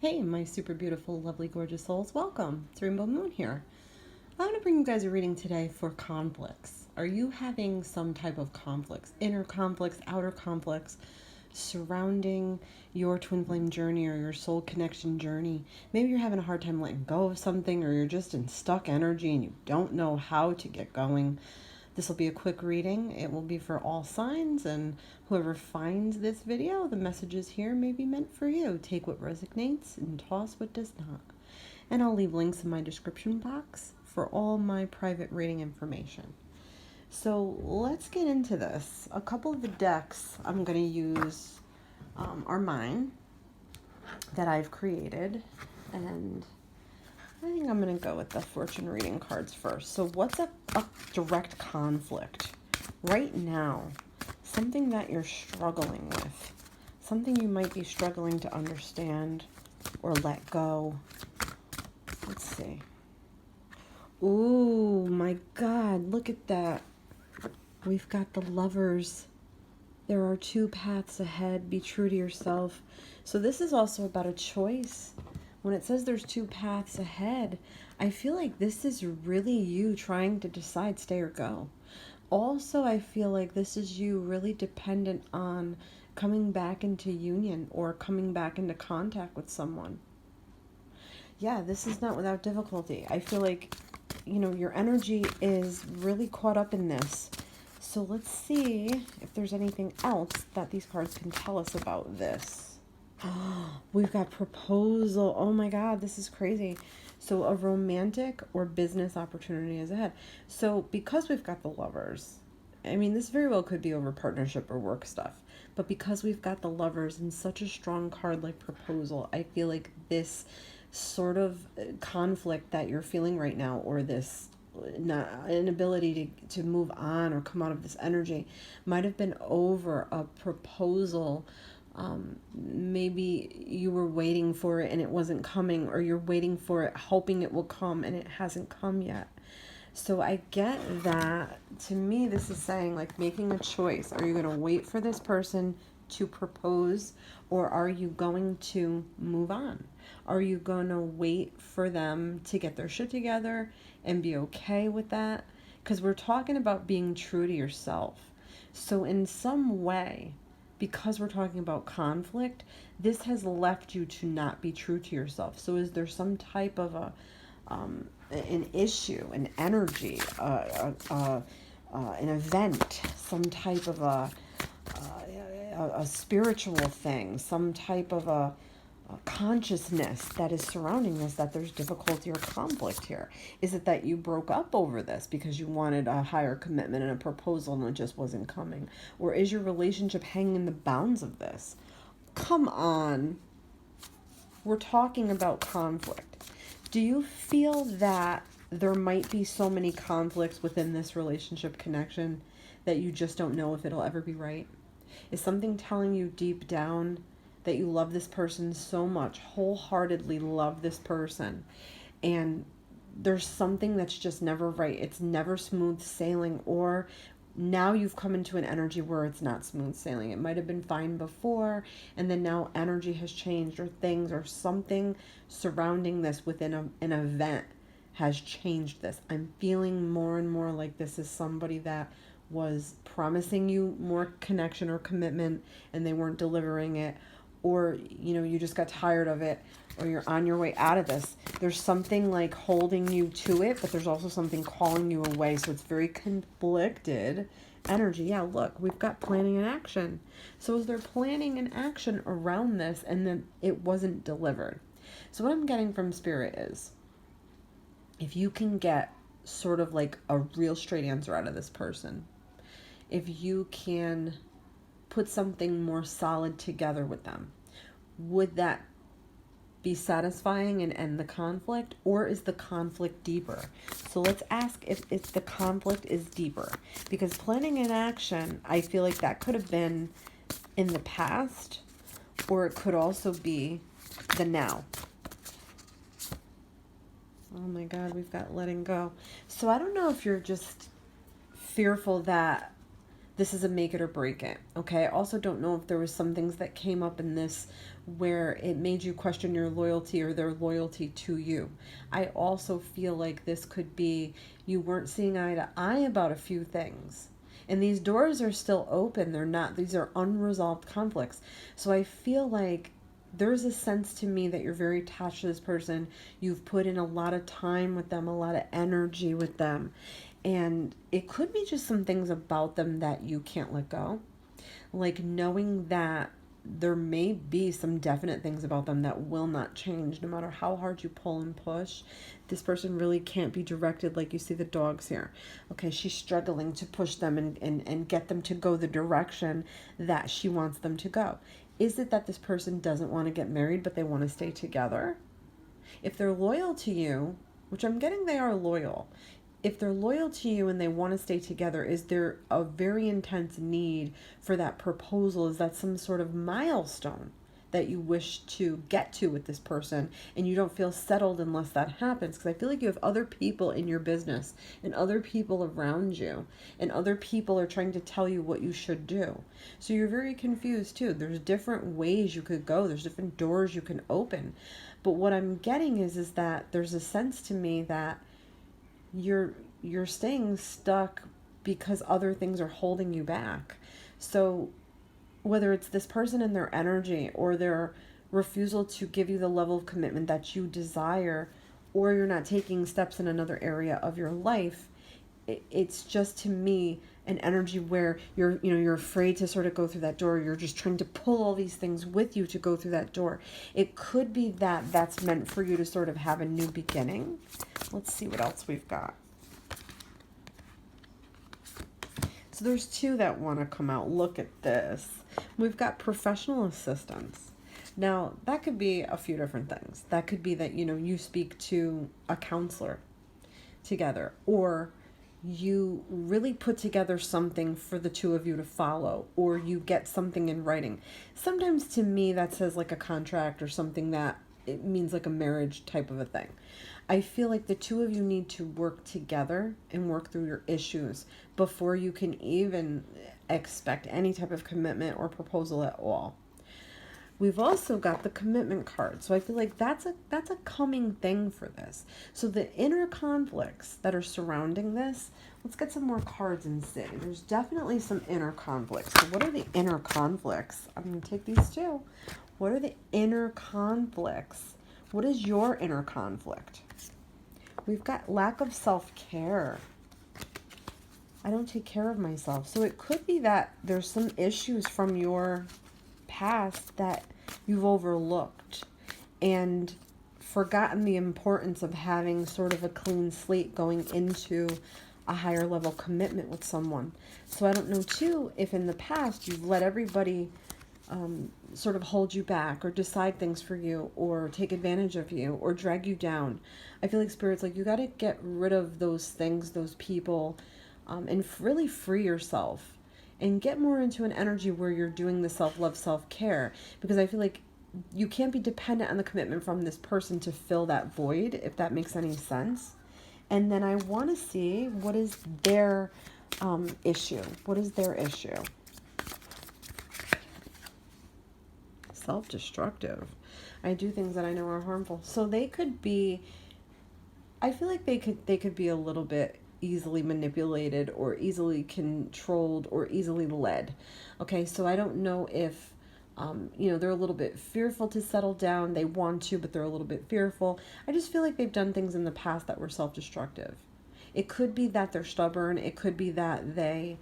Hey, my super beautiful, lovely, gorgeous souls. Welcome. It's Rainbow Moon here. I'm going to bring you guys a reading today for conflicts. Are you having some type of conflicts, inner conflicts, outer conflicts, surrounding your twin flame journey or your soul connection journey? Maybe you're having a hard time letting go of something, or you're just in stuck energy and you don't know how to get going. This will be a quick reading. It will be for all signs, and whoever finds this video, the messages here may be meant for you. Take what resonates and toss what does not. And I'll leave links in my description box for all my private reading information. So let's get into this. A couple of the decks I'm going to use are mine that I've created, and I think I'm going to go with the fortune reading cards first. So what's a direct conflict right now? Something that you're struggling with. Something you might be struggling to understand or let go. Let's see. Ooh, my God, look at that. We've got the Lovers. There are two paths ahead. Be true to yourself. So this is also about a choice. When it says there's two paths ahead, I feel like this is really you trying to decide stay or go. Also, I feel like this is you really dependent on coming back into union or coming back into contact with someone. Yeah, this is not without difficulty. I feel like, your energy is really caught up in this. So let's see if there's anything else that these cards can tell us about this. We've got proposal. Oh my God, this is crazy. So a romantic or business opportunity is ahead. So because we've got the Lovers, I mean, this very well could be over partnership or work stuff. But because we've got the Lovers and such a strong card like proposal, I feel like this sort of conflict that you're feeling right now, or this inability to move on or come out of this energy, might have been over a proposal. Maybe you were waiting for it and it wasn't coming, or you're waiting for it hoping it will come and it hasn't come yet. So I get that. To me, this is saying like making a choice. Are you going to wait for this person to propose, or are you going to move on? Are you going to wait for them to get their shit together and be okay with that? Because we're talking about being true to yourself. So in some way, because we're talking about conflict, this has left you to not be true to yourself. So is there some type of an issue, an energy, an event, some type of a spiritual thing, some type of a consciousness that is surrounding this, that there's difficulty or conflict here? Is it that you broke up over this because you wanted a higher commitment and a proposal and it just wasn't coming? Or is your relationship hanging in the bounds of this? Come on. We're talking about conflict. Do you feel that there might be so many conflicts within this relationship connection that you just don't know if it'll ever be right? Is something telling you deep down that you love this person so much, wholeheartedly love this person, and there's something that's just never right? It's never smooth sailing, or now you've come into an energy where it's not smooth sailing. It might have been fine before, and then now energy has changed, or things or something surrounding this within an event has changed this. I'm feeling more and more like this is somebody that was promising you more connection or commitment and they weren't delivering it, or you just got tired of it, or you're on your way out of this. There's something like holding you to it, but there's also something calling you away. So it's very conflicted energy. Yeah, look, we've got planning and action. So is there planning and action around this and then it wasn't delivered? So what I'm getting from Spirit is, if you can get sort of like a real straight answer out of this person, if you can put something more solid together with them, would that be satisfying and end the conflict, or is the conflict deeper? So let's ask if the conflict is deeper, because planning and action, I feel like that could have been in the past, or it could also be the now. Oh my God, we've got letting go. So I don't know if you're just fearful that this is a make it or break it. Okay. I also don't know if there was some things that came up in this where it made you question your loyalty or their loyalty to you. I also feel like this could be you weren't seeing eye to eye about a few things. And these doors are still open. They're not, these are unresolved conflicts. So I feel like there's a sense to me that you're very attached to this person. You've put in a lot of time with them, a lot of energy with them. And it could be just some things about them that you can't let go. Like knowing that there may be some definite things about them that will not change no matter how hard you pull and push. This person really can't be directed like you see the dogs here. Okay, she's struggling to push them and get them to go the direction that she wants them to go. Is it that this person doesn't want to get married but they want to stay together? If they're loyal to you, which I'm getting they are loyal, if they're loyal to you and they want to stay together, is there a very intense need for that proposal? Is that some sort of milestone that you wish to get to with this person and you don't feel settled unless that happens? Because I feel like you have other people in your business and other people around you and other people are trying to tell you what you should do. So you're very confused too. There's different ways you could go. There's different doors you can open. But what I'm getting is that there's a sense to me that you're staying stuck because other things are holding you back. So whether it's this person and their energy or their refusal to give you the level of commitment that you desire, or you're not taking steps in another area of your life, it's just to me an energy where you're afraid to sort of go through that door. You're just trying to pull all these things with you to go through that door. It could be that that's meant for you to sort of have a new beginning. Let's see what else we've got. So there's two that want to come out. Look at this. We've got professional assistance. Now, that could be a few different things. That could be that, you speak to a counselor together, or you really put together something for the two of you to follow, or you get something in writing. Sometimes to me that says like a contract or something that it means like a marriage type of a thing. I feel like the two of you need to work together and work through your issues before you can even expect any type of commitment or proposal at all. We've also got the commitment card. So I feel like that's a coming thing for this. So the inner conflicts that are surrounding this, let's get some more cards and see. There's definitely some inner conflicts. So what are the inner conflicts? I'm going to take these two. What are the inner conflicts? What is your inner conflict? We've got lack of self-care. I don't take care of myself. So it could be that there's some issues from your past that you've overlooked and forgotten the importance of having sort of a clean slate going into a higher level commitment with someone. So I don't know too if in the past you've let everybody sort of hold you back or decide things for you or take advantage of you or drag you down. I feel like Spirit's like you got to get rid of those things, those people, and really free yourself and get more into an energy where you're doing the self-love, self-care, because I feel like you can't be dependent on the commitment from this person to fill that void, if that makes any sense. And then I want to see what is their issue. What is their issue? Self-destructive. I do things that I know are harmful. So they could be, I feel like they could be a little bit easily manipulated or easily controlled or easily led. Okay, so I don't know if they're a little bit fearful to settle down. They want to, but they're a little bit fearful. I just feel like they've done things in the past that were self-destructive. It could be that they're stubborn. It could be that they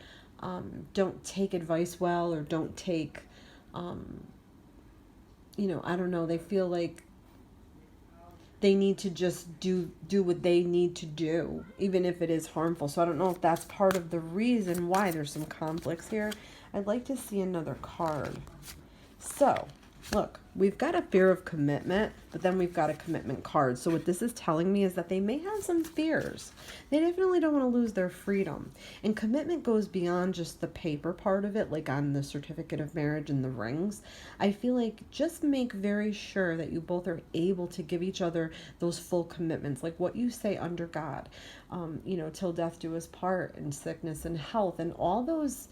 don't take advice well or don't take, I don't know. They feel like they need to just do what they need to do, even if it is harmful. So I don't know if that's part of the reason why there's some conflicts here. I'd like to see another card. So, look, we've got a fear of commitment, but then we've got a commitment card. So what this is telling me is that they may have some fears. They definitely don't want to lose their freedom. And commitment goes beyond just the paper part of it, like on the certificate of marriage and the rings. I feel like just make very sure that you both are able to give each other those full commitments, like what you say under God, till death do us part, and sickness and health, and all those,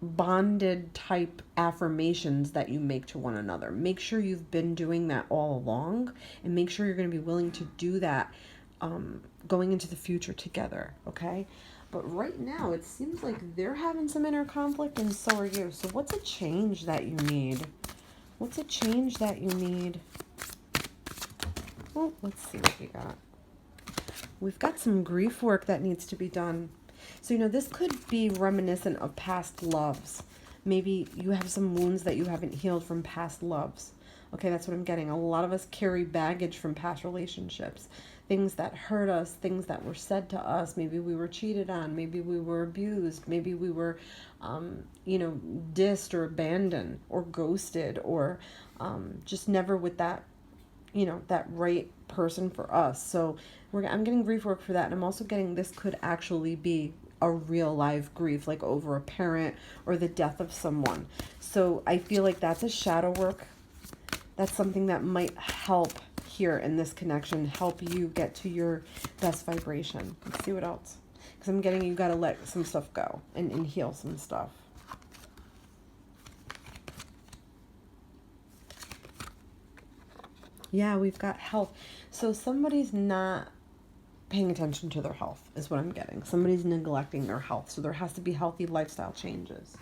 bonded type affirmations that you make to one another. Make sure you've been doing that all along, and make sure you're going to be willing to do that going into the future together, okay? But right now, it seems like they're having some inner conflict, and so are you. So what's a change that you need? What's a change that you need? Well, let's see what we got. We've got some grief work that needs to be done. So, this could be reminiscent of past loves. Maybe you have some wounds that you haven't healed from past loves. Okay, that's what I'm getting. A lot of us carry baggage from past relationships. Things that hurt us, things that were said to us. Maybe we were cheated on. Maybe we were abused. Maybe we were, dissed or abandoned or ghosted, or just never with that, that right person for us. So I'm getting grief work for that. And I'm also getting this could actually be a real live grief, like over a parent or the death of someone. So I feel like that's a shadow work. That's something that might help here in this connection, help you get to your best vibration. Let's see what else. Because I'm getting you got to let some stuff go and heal some stuff. Yeah, we've got health. So somebody's not paying attention to their health is what I'm getting. Somebody's neglecting their health. So there has to be healthy lifestyle changes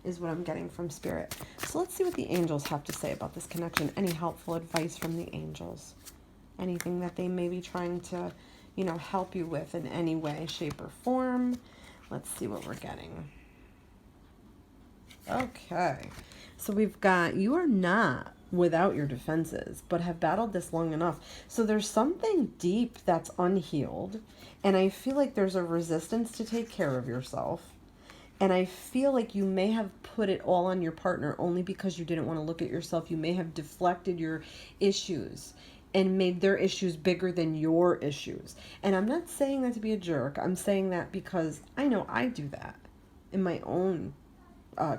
is what I'm getting from Spirit. So let's see what the angels have to say about this connection. Any helpful advice from the angels? Anything that they may be trying to, help you with in any way, shape, or form? Let's see what we're getting. Okay. So we've got, you are not without your defenses, but have battled this long enough. So there's something deep that's unhealed. And I feel like there's a resistance to take care of yourself. And I feel like you may have put it all on your partner only because you didn't want to look at yourself. You may have deflected your issues and made their issues bigger than your issues. And I'm not saying that to be a jerk. I'm saying that because I know I do that in my own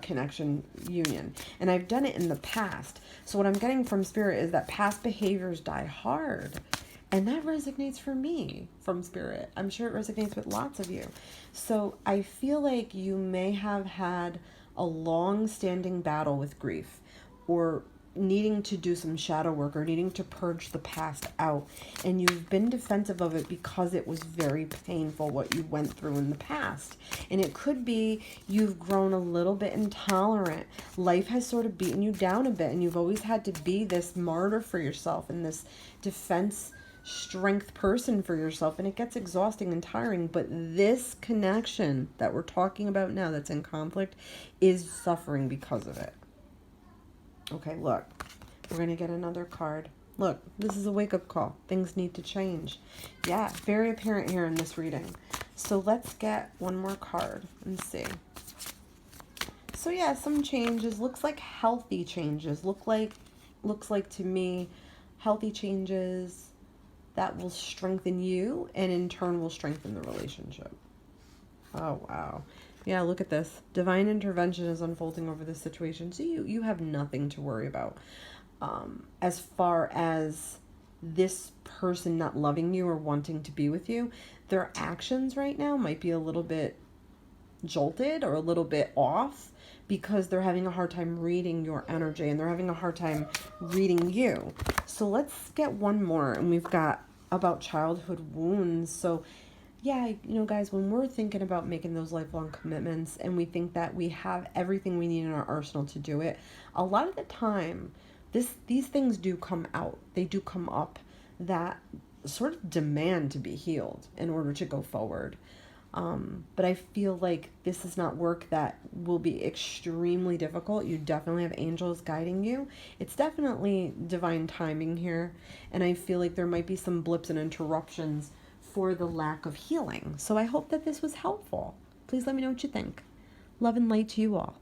connection union. And I've done it in the past. So what I'm getting from Spirit is that past behaviors die hard. And that resonates for me from Spirit. I'm sure it resonates with lots of you. So I feel like you may have had a long-standing battle with grief, or needing to do some shadow work, or needing to purge the past out. And you've been defensive of it because it was very painful what you went through in the past. And it could be you've grown a little bit intolerant. Life has sort of beaten you down a bit, and you've always had to be this martyr for yourself and this defense strength person for yourself, and it gets exhausting and tiring. But this connection that we're talking about now that's in conflict is suffering because of it. Okay, look, we're going to get another card. Look, this is a wake-up call. Things need to change. Yeah, very apparent here in this reading. So let's get one more card and see. So yeah, some changes. Looks like healthy changes. Looks like to me healthy changes that will strengthen you and in turn will strengthen the relationship. Oh, wow. Yeah, look at this. Divine intervention is unfolding over this situation. So you have nothing to worry about. As far as this person not loving you or wanting to be with you, their actions right now might be a little bit jolted or a little bit off because they're having a hard time reading your energy and they're having a hard time reading you. So let's get one more, and we've got about childhood wounds. So yeah, guys, when we're thinking about making those lifelong commitments and we think that we have everything we need in our arsenal to do it, a lot of the time, these things do come out. They do come up that sort of demand to be healed in order to go forward. But I feel like this is not work that will be extremely difficult. You definitely have angels guiding you. It's definitely divine timing here. And I feel like there might be some blips and interruptions for the lack of healing. So I hope that this was helpful. Please let me know what you think. Love and light to you all.